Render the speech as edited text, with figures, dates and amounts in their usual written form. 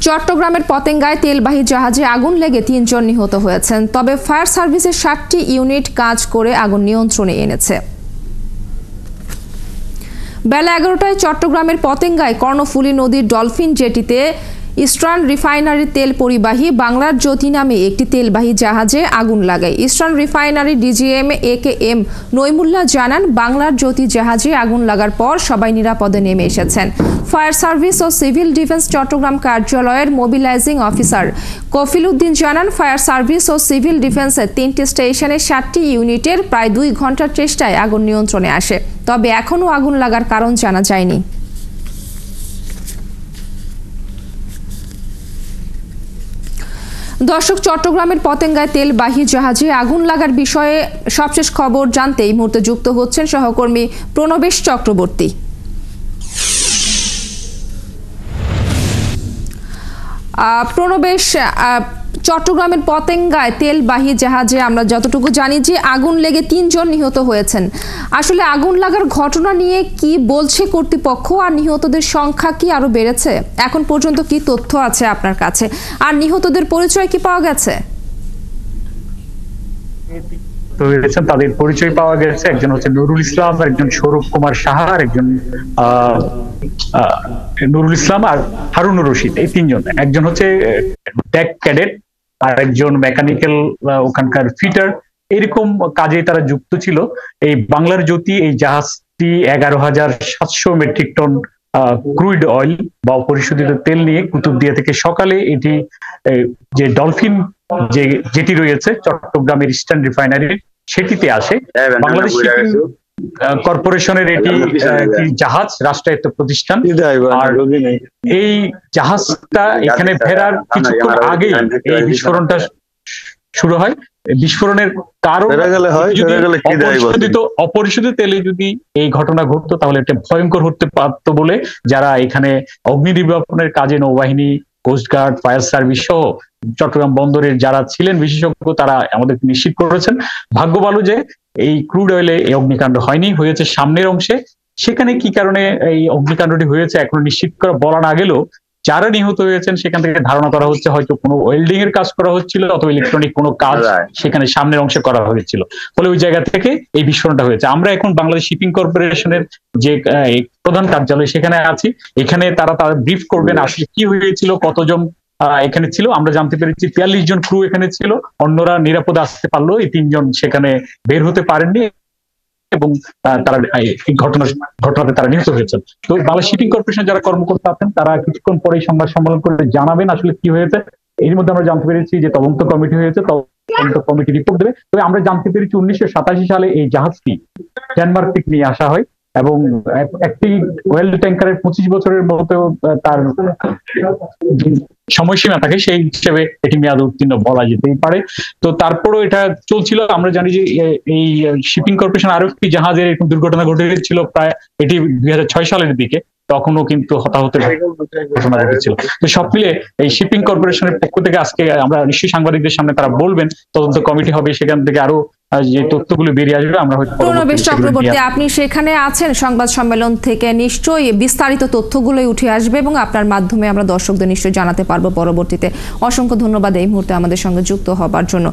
চট্টগ্রামের পতেঙ্গায় তেলবাহী জাহাজে আগুন লেগে ৩ জন নিহত হয়েছেন। তবে ফায়ার সার্ভিসের ৭টি ইউনিট কাজ করে আগুন নিয়ন্ত্রণে এনেছে। বেলা ১১টায় চট্টগ্রামের পতেঙ্গায় কর্ণফুলী নদীর ডলফিন জেটিতে ইস্টার্ন রিফাইনারির তেল পরিবাহী বাংলার জ্যোতি নামে একটি তেলবাহী জাহাজে আগুন লাগায়। ইস্টার্ন রিফাইনারি ডিজিএম AKM নইমুল্লাহ জানান, বাংলার জ্যোতি জাহাজে আগুন লাগার পর সবাই নিরাপদে নেমে এসেছেন। ফায়ার সার্ভিস ও সিভিল ডিফেন্স চট্টগ্রাম কার্যালয়ের মোবিলাইজিং অফিসার কফিল উদ্দিন জানান, ফায়ার সার্ভিস ও সিভিল ডিফেন্সের ৩টি স্টেশনে ৭টি ইউনিটের প্রায় ২ ঘন্টার চেষ্টায় আগুন নিয়ন্ত্রণে আসে। তবে এখনও আগুন লাগার কারণ জানা যায়নি। দর্শক, চট্টগ্রামের পতেঙ্গায় তেলবাহী জাহাজে আগুন লাগার বিষয়ে সবশেষ খবর জানতে এই মুহূর্তে যুক্ত হচ্ছেন সহকর্মী প্রণবেশ চক্রবর্তী। প্রণবেশ, চট্টগ্রামের পতেঙ্গায় তেলবাহী জাহাজে আমরা যতটুকু জানি যে আগুন লেগে ৩ জন নিহত হয়েছেন। আসলে আগুন লাগার ঘটনা নিয়ে কি বলছে কর্তৃপক্ষ, আর নিহতদের সংখ্যা কি আরো বেড়েছে? এখন পর্যন্ত কি তথ্য আছে আপনার কাছে, আর নিহতদের পরিচয় কি পাওয়া গেছে? তাদের পরিচয় পাওয়া গেছে। একজন হচ্ছে নুরুল ইসলাম, একজন সৌরভ কুমার সাহা, একজন নুরুল ইসলাম আর হারুনুর রশিদ। এই ৩ জন। একজন হচ্ছে ডেক ক্যাডেট, আর একজন মেকানিক্যাল ওখানকার ফিটার। এরকম কাজে তারা যুক্ত ছিল। এই বাংলার জ্যোতি এই জাহাজটি ১১,৭০০ মেট্রিক টন ক্রুড অয়েল বা অপরিশোধিত তেল নিয়ে কুতুবদিয়া থেকে সকালে এটি যে ডলফিন যে যেটি রয়েছে চট্টগ্রামের ইস্টার্ন রিফাইনারির সেটিতে আসে। বাংলাদেশ শিপিং কর্পোরেশনের এটি জাহাজ, রাষ্ট্রায়ত্ত প্রতিষ্ঠান। আর এই জাহাজটা এখানে ফেরার কিছুক্ষণ আগেই এই বিস্ফোরণটা শুরু হয়। বিস্ফোরণের কারণ অপরিশোধিত তেলে যদি এই ঘটনা ঘটতো তাহলে এটা ভয়ঙ্কর হতে পারত বলে যারা এখানে অগ্নি নির্বাপনের কাজে নৌবাহিনী, কোস্টগার্ড, ফায়ার সার্ভিস সহ চট্টগ্রাম বন্দরের যারা ছিলেন বিশেষজ্ঞ তারা আমাদের নিশ্চিত করেছেন। ভাগ্য ভালো যে এই ক্রুড অয়েলে এই অগ্নিকাণ্ড হয়নি, হয়েছে সামনের অংশে। সেখানে কি কারণে এই অগ্নিকাণ্ডটি হয়েছে এখনো নিশ্চিত করে বলা না গেলেও যারা নিহত হয়েছেন সেখান থেকে ধারণা করা হচ্ছে হয়তো কোনো ওয়েল্ডিং এর কাজ করা হচ্ছিল অথবা ইলেকট্রনিক কোনো কাজ সেখানে সামনের অংশে করা হয়েছিল, ফলে ওই জায়গা থেকে এই বিস্ফোরণটা হয়েছে। আমরা এখন বাংলাদেশ শিপিং কর্পোরেশনের যে প্রধান কার্যালয় সেখানে আছি। এখানে তারা ব্রিফ করবেন আসলে কি হয়েছিল, কতজন এখানে ছিল। আমরা জানতে পেরেছি ৪৩ জন ক্রু এখানে ছিল, অন্যরা নিরাপদে আসতে পারলো, এই ৩ জন সেখানে বের হতে পারেননি এবং তারা এই ঘটনাতে তারা নিহত হয়েছেন। তো বাংলাদেশ শিপিং কর্পোরেশন যারা কর্মকর্তা আছেন তারা কিছুক্ষণ পরে সংবাদ সম্মেলন করে জানাবেন আসলে কি হয়েছে। এর মধ্যে আমরা জানতে পেরেছি যে তদন্ত কমিটি হয়েছে, তদন্ত কমিটি রিপোর্ট দেবে। তবে আমরা জানতে পেরেছি ১৯৮৭ সালে এই জাহাজটি ডেনমার্ক থেকে নিয়ে আসা হয় এবং একটি ওয়েল ট্যাঙ্কারের ২৫ বছরের মতো তার সময়সীমা থাকে, সেই হিসেবে এটি মেয়াদ উত্তীর্ণ বলা যেতেই পারে। তো তারপরও এটা চলছিল। আমরা জানি যে এই শিপিং কর্পোরেশন আরো একটি জাহাজের এরকম দুর্ঘটনা ঘটেছিল প্রায় এটি ২০০৬ সালের দিকে, তখনও কিন্তু হতাহতের ঘটনা ঘটেছিল। তো সব মিলে এই শিপিং কর্পোরেশনের পক্ষ থেকে আজকে আমরা নিশ্চয়ই সাংবাদিকদের সামনে তারা বলবেন, তদন্ত কমিটি হবে, সেখান থেকে আরো যে তথ্যগুলো বেরিয়ে আসবে আমরা হয়তো। প্রণবেশ চক্রবর্তী, আপনি সেখানে আছেন, সংবাদ সম্মেলন থেকে নিশ্চয়ই বিস্তারিত তথ্যগুলোই উঠে আসবে এবং আপনার মাধ্যমে আমরা দর্শকদের নিশ্চয়ই জানাতে পারবো পরবর্তীতে। অসংখ্য ধন্যবাদ এই মুহূর্তে আমাদের সঙ্গে যুক্ত হবার জন্য।